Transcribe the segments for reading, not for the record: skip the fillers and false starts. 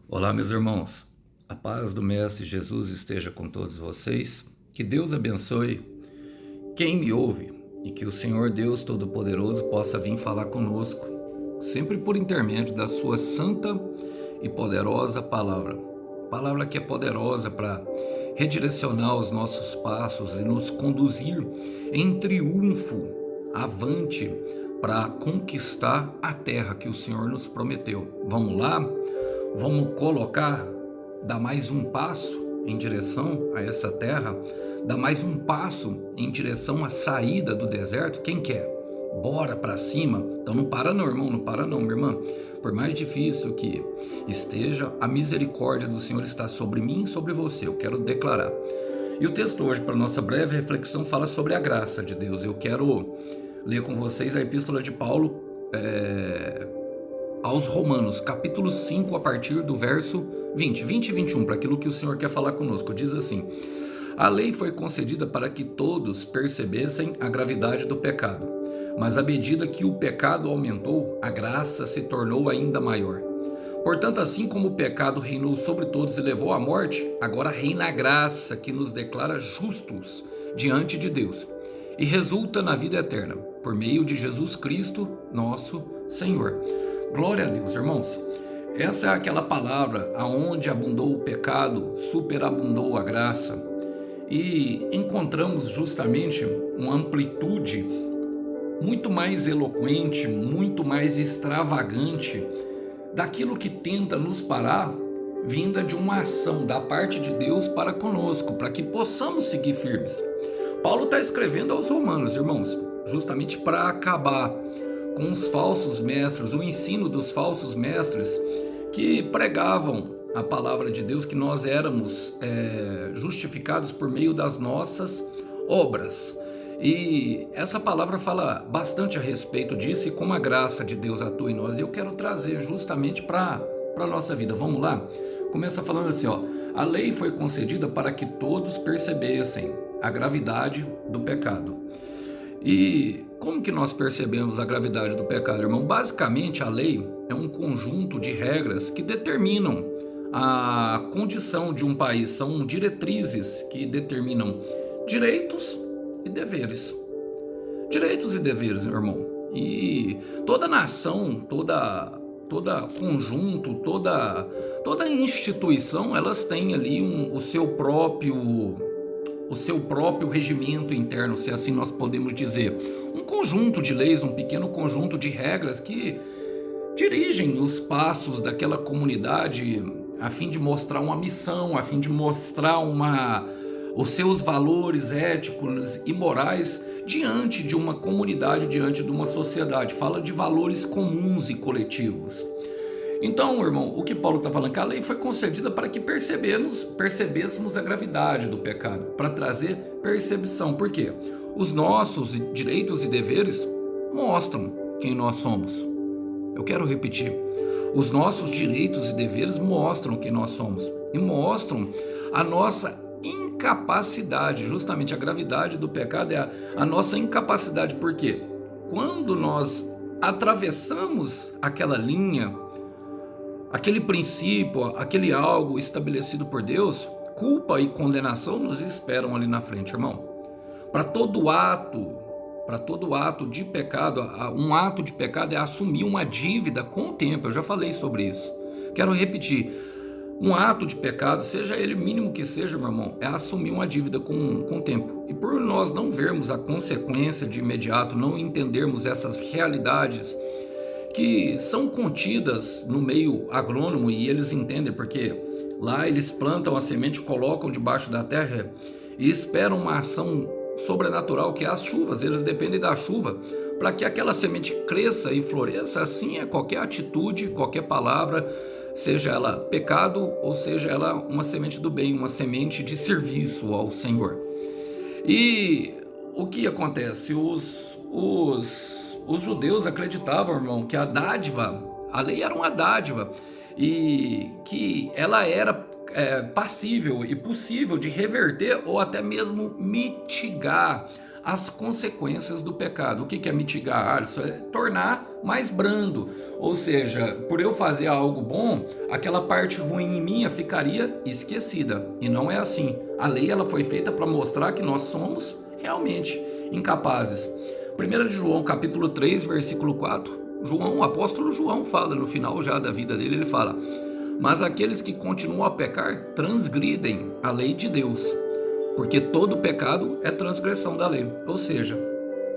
Olá, meus irmãos. A paz do Mestre Jesus esteja com todos vocês. Que Deus abençoe quem me ouve e que o Senhor Deus Todo-Poderoso possa vir falar conosco, sempre por intermédio da sua santa e poderosa palavra. Palavra que é poderosa para redirecionar os nossos passos e nos conduzir em triunfo avante para conquistar a terra que o Senhor nos prometeu. Vamos lá? Vamos colocar, dar mais um passo em direção a essa terra, dar mais um passo em direção à saída do deserto? Quem quer? Bora para cima. Então não para não, irmão, não para não, minha irmã. Por mais difícil que esteja, a misericórdia do Senhor está sobre mim e sobre você. Eu quero declarar. E o texto hoje, para nossa breve reflexão, fala sobre a graça de Deus. Eu quero ler com vocês a epístola de Paulo aos Romanos, capítulo 5, a partir do verso 20 e 21, para aquilo que o Senhor quer falar conosco. Diz assim: a lei foi concedida para que todos percebessem a gravidade do pecado, mas à medida que o pecado aumentou, a graça se tornou ainda maior. Portanto, assim como o pecado reinou sobre todos e levou à morte, agora reina a graça que nos declara justos diante de Deus e resulta na vida eterna, por meio de Jesus Cristo, nosso Senhor. Glória a Deus, irmãos. Essa é aquela palavra aonde abundou o pecado, superabundou a graça. E encontramos justamente uma amplitude muito mais eloquente, muito mais extravagante daquilo que tenta nos parar, vinda de uma ação da parte de Deus para conosco, para que possamos seguir firmes. Paulo está escrevendo aos Romanos, irmãos, justamente para acabar com os falsos mestres, o ensino dos falsos mestres que pregavam a palavra de Deus, que nós éramos justificados por meio das nossas obras. E essa palavra fala bastante a respeito disso e como a graça de Deus atua em nós. E eu quero trazer justamente para a nossa vida. Vamos lá? Começa falando assim, ó: a lei foi concedida para que todos percebessem a gravidade do pecado. E como que nós percebemos a gravidade do pecado, irmão? Basicamente, a lei é um conjunto de regras que determinam a condição de um país. São diretrizes que determinam direitos e deveres. Direitos e deveres, irmão. E toda nação, toda conjunto, toda instituição, elas têm ali o seu próprio regimento interno, se assim nós podemos dizer. Um conjunto de leis, um pequeno conjunto de regras que dirigem os passos daquela comunidade a fim de mostrar uma missão, a fim de mostrar os seus valores éticos e morais diante de uma comunidade, diante de uma sociedade. Fala de valores comuns e coletivos. Então, irmão, o que Paulo está falando? Que a lei foi concedida para que percebêssemos a gravidade do pecado, para trazer percepção. Por quê? Os nossos direitos e deveres mostram quem nós somos. Eu quero repetir. Os nossos direitos e deveres mostram quem nós somos e mostram a nossa incapacidade. Justamente a gravidade do pecado é a nossa incapacidade. Por quê? Quando nós atravessamos aquela linha, aquele princípio, aquele algo estabelecido por Deus, culpa e condenação nos esperam ali na frente, irmão. Para todo ato de pecado, um ato de pecado é assumir uma dívida com o tempo. Eu já falei sobre isso. Quero repetir. Um ato de pecado, seja ele mínimo que seja, meu irmão, é assumir uma dívida com o tempo. E por nós não vermos a consequência de imediato, não entendermos essas realidades que são contidas no meio agrônomo, e eles entendem porque lá eles plantam a semente, colocam debaixo da terra e esperam uma ação sobrenatural, que é as chuvas. Eles dependem da chuva para que aquela semente cresça e floresça. Assim é qualquer atitude, qualquer palavra, seja ela pecado ou seja ela uma semente do bem, uma semente de serviço ao Senhor. E o que acontece? Os judeus acreditavam, irmão, que a lei era uma dádiva e que ela era passível e possível de reverter ou até mesmo mitigar as consequências do pecado. O que é mitigar? Isso é tornar mais brando. Ou seja, por eu fazer algo bom, aquela parte ruim em mim ficaria esquecida. E não é assim. A lei ela foi feita para mostrar que nós somos realmente incapazes. 1 de João, capítulo 3, versículo 4. O apóstolo João fala no final já da vida dele, ele fala: mas aqueles que continuam a pecar transgridem a lei de Deus, porque todo pecado é transgressão da lei. Ou seja,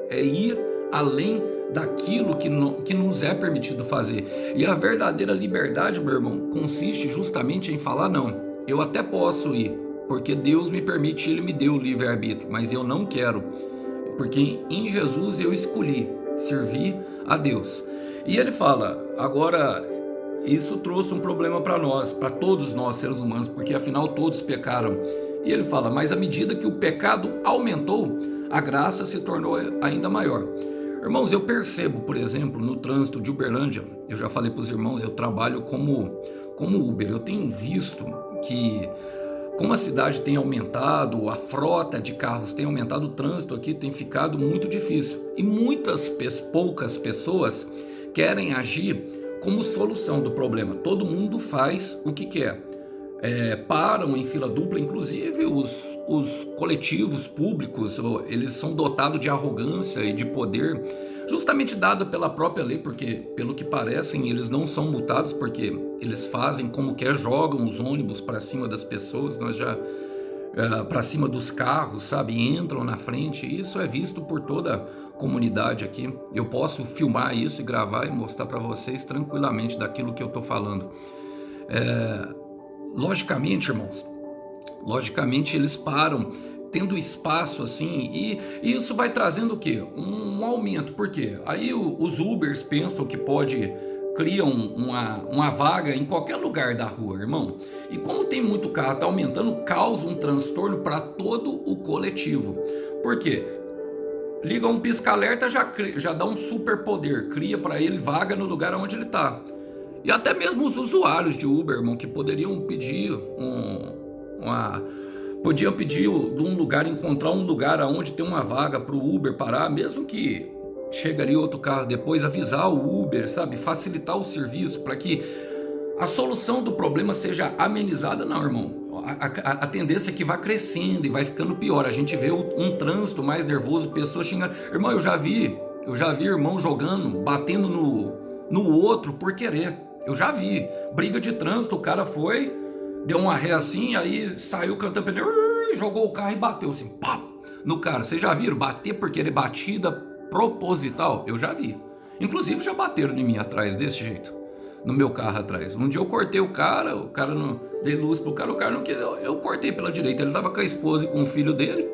é ir além daquilo que nos é permitido fazer. E a verdadeira liberdade, meu irmão, consiste justamente em falar: não, eu até posso ir, porque Deus me permite, Ele me deu o livre-arbítrio, mas eu não quero, porque em Jesus eu escolhi servir a Deus. E ele fala, agora, isso trouxe um problema para nós, para todos nós seres humanos, porque afinal todos pecaram. E ele fala, mas à medida que o pecado aumentou, a graça se tornou ainda maior. Irmãos, eu percebo, por exemplo, no trânsito de Uberlândia, eu já falei para os irmãos, eu trabalho como Uber, eu tenho visto que, como a cidade tem aumentado, a frota de carros tem aumentado, o trânsito aqui tem ficado muito difícil. E poucas pessoas querem agir como solução do problema. Todo mundo faz o que quer. Param em fila dupla, inclusive os coletivos públicos, eles são dotados de arrogância e de poder, justamente dado pela própria lei, porque, pelo que parecem, eles não são multados, porque eles fazem como quer, jogam os ônibus para cima das pessoas, para cima dos carros, sabe, entram na frente. Isso é visto por toda a comunidade aqui. Eu posso filmar isso e gravar e mostrar para vocês tranquilamente daquilo que eu estou falando. Logicamente, irmãos, eles param tendo espaço assim, e isso vai trazendo o quê? Um aumento. Por quê? Aí os Ubers pensam que criam uma vaga em qualquer lugar da rua, irmão. E como tem muito carro, está aumentando, causa um transtorno para todo o coletivo. Por quê? Liga um pisca-alerta, já dá um superpoder, cria para ele vaga no lugar onde ele está. E até mesmo os usuários de Uber, irmão, que poderiam pedir de um lugar, encontrar um lugar onde tem uma vaga para o Uber parar, mesmo que chegue ali outro carro depois, avisar o Uber, sabe, facilitar o serviço para que a solução do problema seja amenizada. Não, irmão, a tendência é que vai crescendo e vai ficando pior. A gente vê um trânsito mais nervoso, pessoas xingando. Irmão, eu já vi irmão jogando, batendo no outro por querer. Eu já vi briga de trânsito, o cara foi, deu uma ré assim, aí saiu cantando pneu, jogou o carro e bateu assim, pá, no cara. Vocês já viram bater por querer batida proposital? Eu já vi. Inclusive já bateram em mim atrás desse jeito, no meu carro atrás. Um dia eu cortei o cara não dei luz pro cara, o cara não queria, eu cortei pela direita. Ele tava com a esposa e com o filho dele,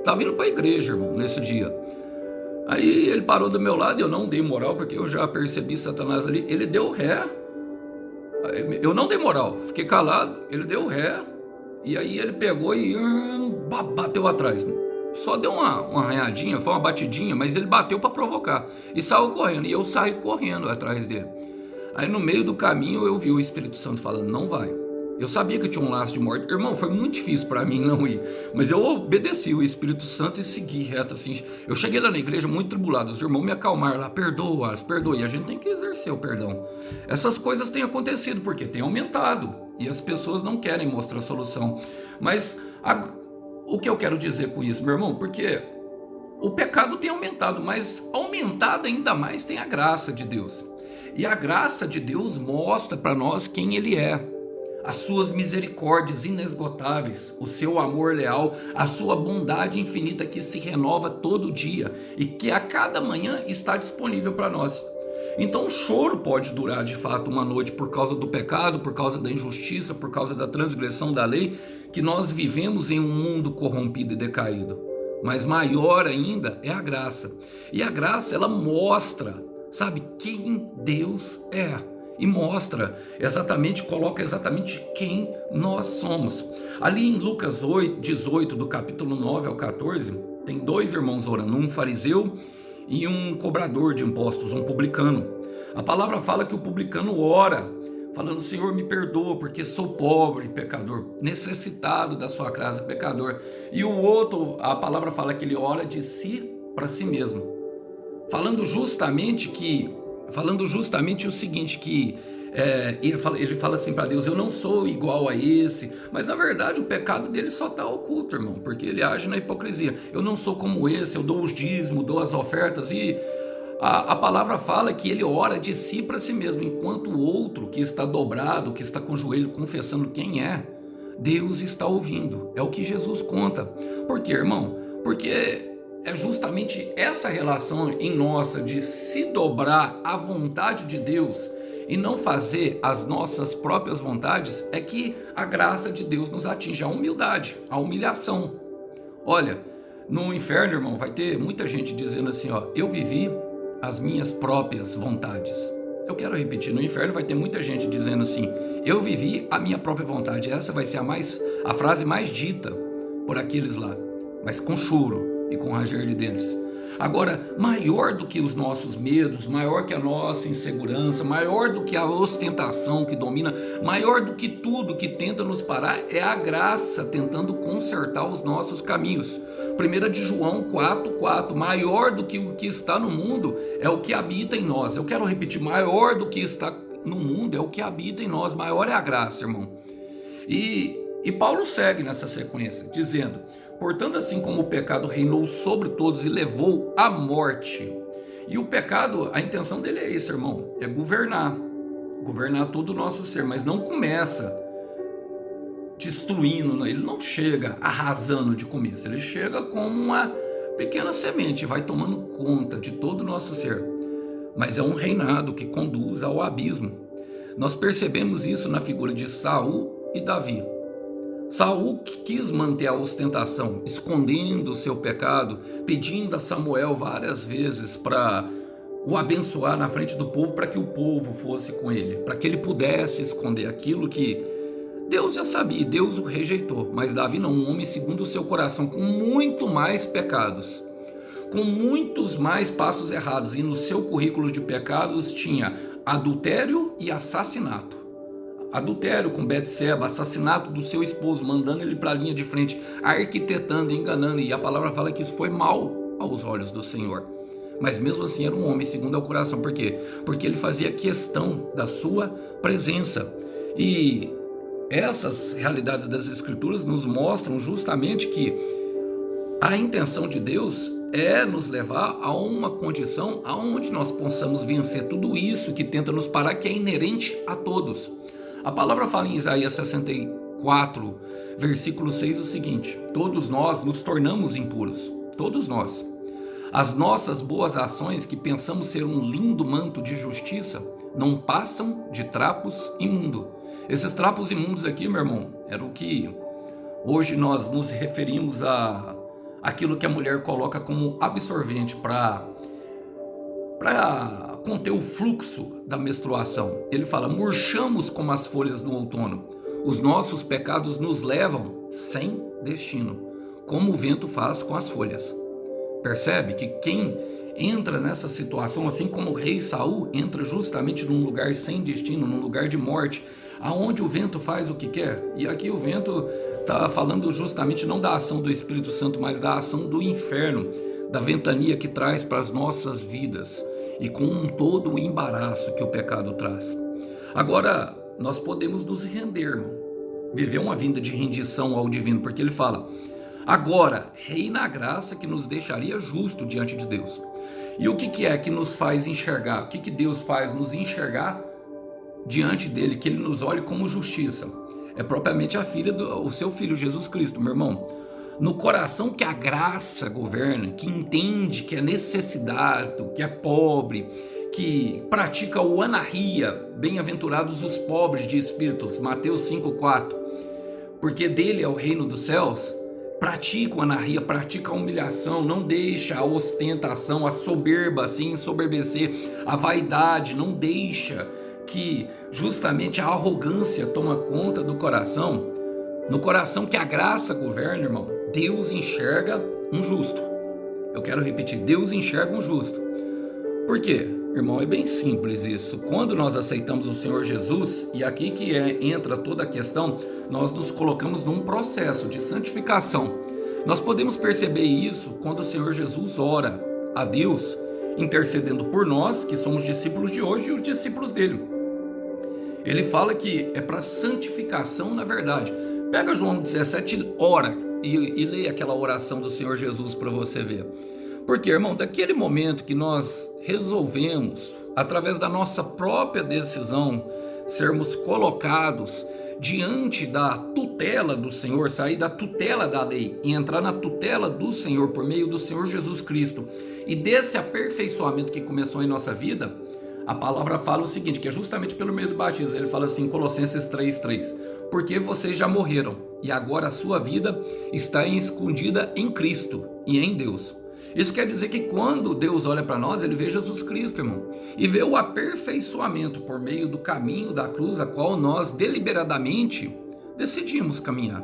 tava indo pra igreja, irmão, nesse dia. Aí ele parou do meu lado e eu não dei moral, porque eu já percebi Satanás ali. Ele deu ré, eu não dei moral, fiquei calado. Ele deu ré, e aí ele pegou e bateu atrás. Só deu uma arranhadinha, foi uma batidinha, mas ele bateu para provocar e saiu correndo, e eu saí correndo atrás dele. Aí no meio do caminho eu vi o Espírito Santo falando, não vai. Eu sabia que tinha um laço de morte. Irmão, foi muito difícil para mim não ir, mas eu obedeci o Espírito Santo e segui reto assim. Eu cheguei lá na igreja muito tribulado, os irmãos me acalmaram lá, perdoa, e a gente tem que exercer o perdão. Essas coisas têm acontecido porque tem aumentado e as pessoas não querem mostrar a solução. Mas o que eu quero dizer com isso, meu irmão? Porque o pecado tem aumentado, mas aumentado ainda mais tem a graça de Deus. E a graça de Deus mostra para nós quem Ele é. As suas misericórdias inesgotáveis, o seu amor leal, a sua bondade infinita que se renova todo dia e que a cada manhã está disponível para nós. Então o choro pode durar de fato uma noite por causa do pecado, por causa da injustiça, por causa da transgressão da lei, que nós vivemos em um mundo corrompido e decaído. Mas maior ainda é a graça. E a graça, ela mostra, sabe, quem Deus é. E coloca exatamente quem nós somos. Ali em Lucas 18, do capítulo 9 ao 14, tem dois irmãos orando, um fariseu e um cobrador de impostos, um publicano. A palavra fala que o publicano ora, falando, Senhor, me perdoa, porque sou pobre, pecador, necessitado da sua graça, pecador. E o outro, a palavra fala que ele ora de si para si mesmo, falando justamente que falando justamente o seguinte, que ele fala assim para Deus: eu não sou igual a esse, mas na verdade o pecado dele só está oculto, irmão, porque ele age na hipocrisia. Eu não sou como esse, eu dou os dízimos, dou as ofertas, e a palavra fala que ele ora de si para si mesmo, enquanto o outro que está dobrado, que está com o joelho confessando quem é, Deus está ouvindo. É o que Jesus conta. Por quê, irmão? Porque é justamente essa relação em nossa de se dobrar à vontade de Deus e não fazer as nossas próprias vontades é que a graça de Deus nos atinge, a humildade, a humilhação. Olha, no inferno, irmão, vai ter muita gente dizendo assim, ó: eu vivi as minhas próprias vontades. Eu quero repetir, no inferno vai ter muita gente dizendo assim: eu vivi a minha própria vontade. Essa vai ser a frase mais dita por aqueles lá, mas com choro e com ranger de dentes. Agora, maior do que os nossos medos, maior que a nossa insegurança, maior do que a ostentação que domina, maior do que tudo que tenta nos parar, é a graça tentando consertar os nossos caminhos. 1 de João 4,4, maior do que o que está no mundo é o que habita em nós. Eu quero repetir, maior do que está no mundo é o que habita em nós, maior é a graça, irmão. E Paulo segue nessa sequência, dizendo: portanto, assim como o pecado reinou sobre todos e levou à morte. E o pecado, a intenção dele é isso, irmão, é governar todo o nosso ser, mas não começa destruindo, ele não chega arrasando de começo, ele chega como uma pequena semente, vai tomando conta de todo o nosso ser, mas é um reinado que conduz ao abismo. Nós percebemos isso na figura de Saul e Davi. Saul quis manter a ostentação, escondendo o seu pecado, pedindo a Samuel várias vezes para o abençoar na frente do povo, para que o povo fosse com ele, para que ele pudesse esconder aquilo que Deus já sabia, Deus o rejeitou. Mas Davi não, um homem segundo o seu coração, com muito mais pecados, com muitos mais passos errados, e no seu currículo de pecados tinha adultério e assassinato. Adultério com Betseba, assassinato do seu esposo, mandando ele para a linha de frente, arquitetando, enganando, e a palavra fala que isso foi mal aos olhos do Senhor. Mas mesmo assim era um homem segundo ao coração. Por quê? Porque ele fazia questão da sua presença. E essas realidades das Escrituras nos mostram justamente que a intenção de Deus é nos levar a uma condição aonde nós possamos vencer tudo isso que tenta nos parar, que é inerente a todos. A palavra fala em Isaías 64, versículo 6 o seguinte: todos nós nos tornamos impuros, todos nós. As nossas boas ações, que pensamos ser um lindo manto de justiça, não passam de trapos imundos. Esses trapos imundos aqui, meu irmão, era o que hoje nós nos referimos a aquilo que a mulher coloca como absorvente para conter o fluxo da menstruação. Ele fala: murchamos como as folhas no outono. Os nossos pecados nos levam sem destino, como o vento faz com as folhas. Percebe que quem entra nessa situação, assim como o rei Saul entra justamente num lugar sem destino, num lugar de morte, aonde o vento faz o que quer. E aqui o vento está falando justamente não da ação do Espírito Santo, mas da ação do inferno, da ventania que traz para as nossas vidas, e com todo o embaraço que o pecado traz. Agora, nós podemos nos render, irmão, viver uma vida de rendição ao divino, porque ele fala: agora reina a graça que nos deixaria justo diante de Deus. E o que é que nos faz enxergar? O que Deus faz nos enxergar diante dele, que ele nos olhe como justiça? É propriamente o seu filho Jesus Cristo, meu irmão. No coração que a graça governa, que entende que é necessidade, que é pobre, que pratica o anarria, bem-aventurados os pobres de espíritos, Mateus 5,4, porque dele é o reino dos céus. Pratica o anarria, pratica a humilhação, não deixa a ostentação, a soberba, assim, ensoberbecer, a vaidade, não deixa que justamente a arrogância toma conta do coração. No coração que a graça governa, irmão, Deus enxerga um justo. Eu quero repetir, Deus enxerga um justo. Por quê? Irmão, é bem simples isso. Quando nós aceitamos o Senhor Jesus, e aqui que entra toda a questão, nós nos colocamos num processo de santificação. Nós podemos perceber isso quando o Senhor Jesus ora a Deus intercedendo por nós, que somos discípulos de hoje, e os discípulos dele. Ele fala que é para santificação na verdade. Pega João 17, ora e leia aquela oração do Senhor Jesus para você ver. Porque, irmão, daquele momento que nós resolvemos, através da nossa própria decisão, sermos colocados diante da tutela do Senhor, sair da tutela da lei e entrar na tutela do Senhor por meio do Senhor Jesus Cristo, e desse aperfeiçoamento que começou em nossa vida, a palavra fala o seguinte, que é justamente pelo meio do batismo. Ele fala assim, Colossenses 3:3, porque vocês já morreram e agora a sua vida está escondida em Cristo e em Deus. Isso quer dizer que quando Deus olha para nós, ele vê Jesus Cristo, irmão, e vê o aperfeiçoamento por meio do caminho da cruz, a qual nós deliberadamente decidimos caminhar.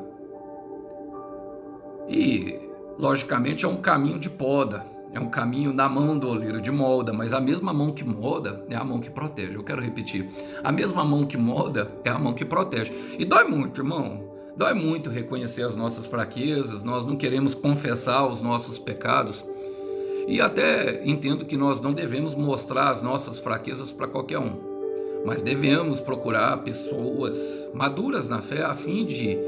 E, logicamente, é um caminho de poda, é um caminho na mão do oleiro de molda, mas a mesma mão que molda é a mão que protege. Eu quero repetir, a mesma mão que molda é a mão que protege. E dói muito, irmão, dói muito reconhecer as nossas fraquezas, nós não queremos confessar os nossos pecados. E até entendo que nós não devemos mostrar as nossas fraquezas para qualquer um, mas devemos procurar pessoas maduras na fé a fim de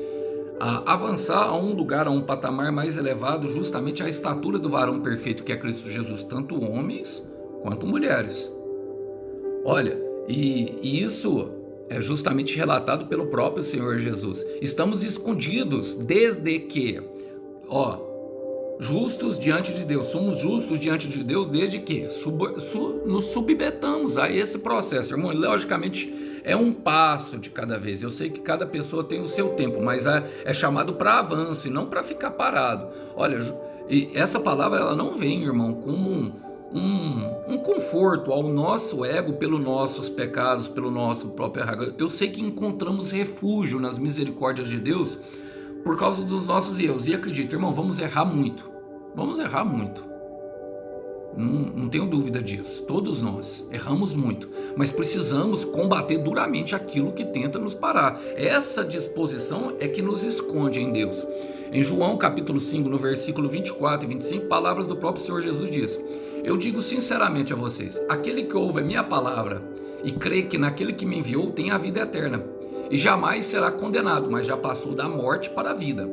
avançar a um lugar, a um patamar mais elevado, justamente à estatura do varão perfeito que é Cristo Jesus, tanto homens quanto mulheres. Olha, e isso é justamente relatado pelo próprio Senhor Jesus. Estamos escondidos desde que, justos diante de Deus, somos justos diante de Deus desde que nos submetamos a esse processo, irmão. Logicamente é um passo de cada vez, eu sei que cada pessoa tem o seu tempo, mas é chamado para avanço e não para ficar parado. Olha, e essa palavra ela não vem, irmão, como um conforto ao nosso ego pelos nossos pecados, pelo nosso próprio erro. Eu sei que encontramos refúgio nas misericórdias de Deus por causa dos nossos erros. E acredita, irmão, vamos errar muito. Vamos errar muito. Não tenho dúvida disso. Todos nós erramos muito. Mas precisamos combater duramente aquilo que tenta nos parar. Essa disposição é que nos esconde em Deus. Em João capítulo 5, no versículo 24 e 25, palavras do próprio Senhor Jesus diz: eu digo sinceramente a vocês, aquele que ouve a minha palavra e crê que naquele que me enviou tem a vida eterna, e jamais será condenado, mas já passou da morte para a vida.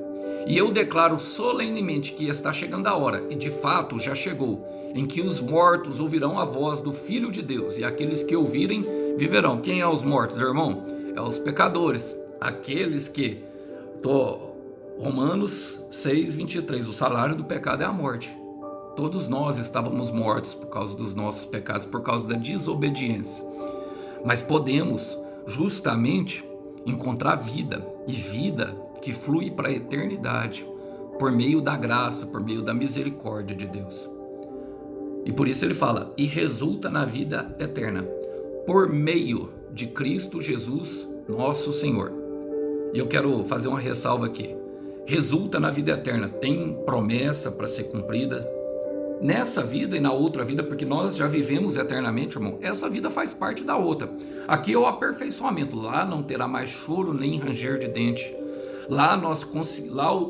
E eu declaro solenemente que está chegando a hora, e de fato já chegou, em que os mortos ouvirão a voz do Filho de Deus, e aqueles que ouvirem viverão. Quem é os mortos, irmão? É os pecadores, aqueles que... Romanos 6:23, o salário do pecado é a morte. Todos nós estávamos mortos por causa dos nossos pecados, por causa da desobediência. Mas podemos justamente encontrar vida, e vida que flui para a eternidade, por meio da graça, por meio da misericórdia de Deus. E por isso ele fala, e resulta na vida eterna, por meio de Cristo Jesus, nosso Senhor. E eu quero fazer uma ressalva aqui. Resulta na vida eterna, tem promessa para ser cumprida nessa vida e na outra vida, porque nós já vivemos eternamente, irmão. Essa vida faz parte da outra. Aqui é o aperfeiçoamento. Lá não terá mais choro nem ranger de dente. Lá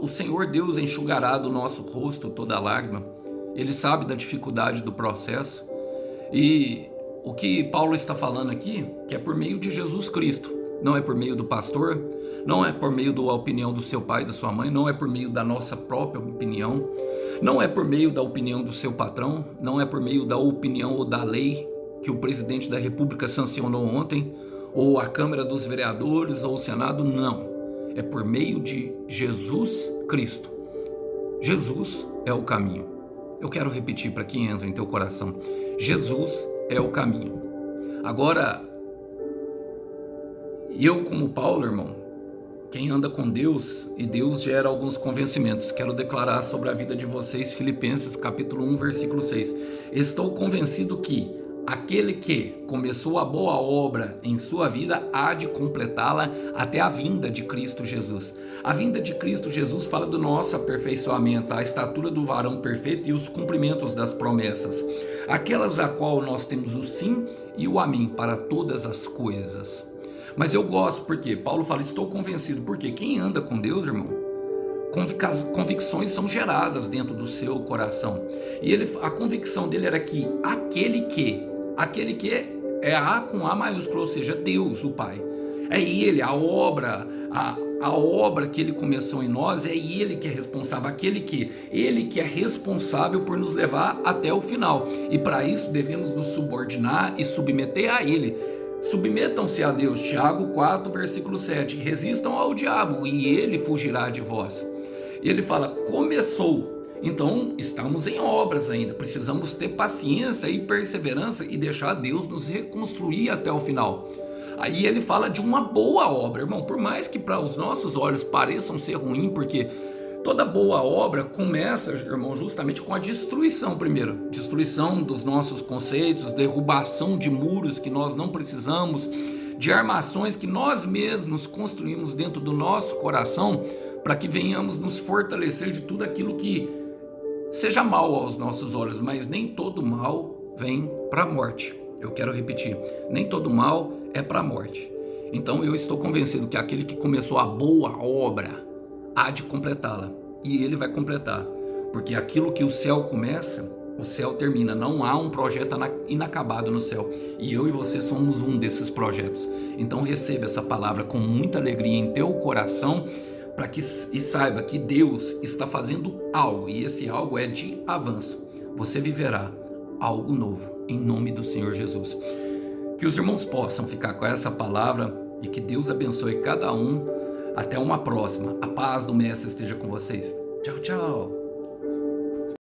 o Senhor Deus enxugará do nosso rosto toda lágrima. Ele sabe da dificuldade do processo. E o que Paulo está falando aqui, que é por meio de Jesus Cristo. Não é por meio do pastor, não é por meio da opinião do seu pai e da sua mãe, não é por meio da nossa própria opinião, não é por meio da opinião do seu patrão, não é por meio da opinião ou da lei que o presidente da República sancionou ontem, ou a Câmara dos Vereadores, ou o Senado, não. É por meio de Jesus Cristo. Jesus é o caminho. Eu quero repetir para quem entra em teu coração. Jesus é o caminho. Agora, eu como Paulo, irmão, quem anda com Deus, e Deus gera alguns convencimentos. Quero declarar sobre a vida de vocês, Filipenses capítulo 1, versículo 6. Estou convencido que aquele que começou a boa obra em sua vida há de completá-la até a vinda de Cristo Jesus. A vinda de Cristo Jesus fala do nosso aperfeiçoamento, a estatura do varão perfeito e os cumprimentos das promessas, aquelas a qual nós temos o sim e o amém para todas as coisas. Mas eu gosto porque Paulo fala, estou convencido, porque quem anda com Deus, irmão, convicções são geradas dentro do seu coração. E a convicção dele era que aquele que é A com A maiúsculo, ou seja, Deus, o Pai. É ele, a obra que ele começou em nós, é ele que é responsável, ele que é responsável por nos levar até o final. E para isso devemos nos subordinar e submeter a ele. Submetam-se a Deus, Tiago 4, versículo 7. Resistam ao diabo e ele fugirá de vós. E ele fala, começou. Então, estamos em obras ainda. Precisamos ter paciência e perseverança e deixar Deus nos reconstruir até o final. Aí ele fala de uma boa obra, irmão. Por mais que para os nossos olhos pareçam ser ruim, porque toda boa obra começa, irmão, justamente com a destruição primeiro. Destruição dos nossos conceitos, derrubação de muros que nós não precisamos, de armações que nós mesmos construímos dentro do nosso coração, para que venhamos nos fortalecer de tudo aquilo que seja mal aos nossos olhos, mas nem todo mal vem para a morte. Eu quero repetir, nem todo mal é para a morte. Então eu estou convencido que aquele que começou a boa obra há de completá-la, e ele vai completar, porque aquilo que o céu começa, o céu termina. Não há um projeto inacabado no céu, e eu e você somos um desses projetos. Então receba essa palavra com muita alegria em teu coração, para que e saiba que Deus está fazendo algo, e esse algo é de avanço. Você viverá algo novo, em nome do Senhor Jesus. Que os irmãos possam ficar com essa palavra, e que Deus abençoe cada um. Até uma próxima. A paz do Mestre esteja com vocês. Tchau, tchau.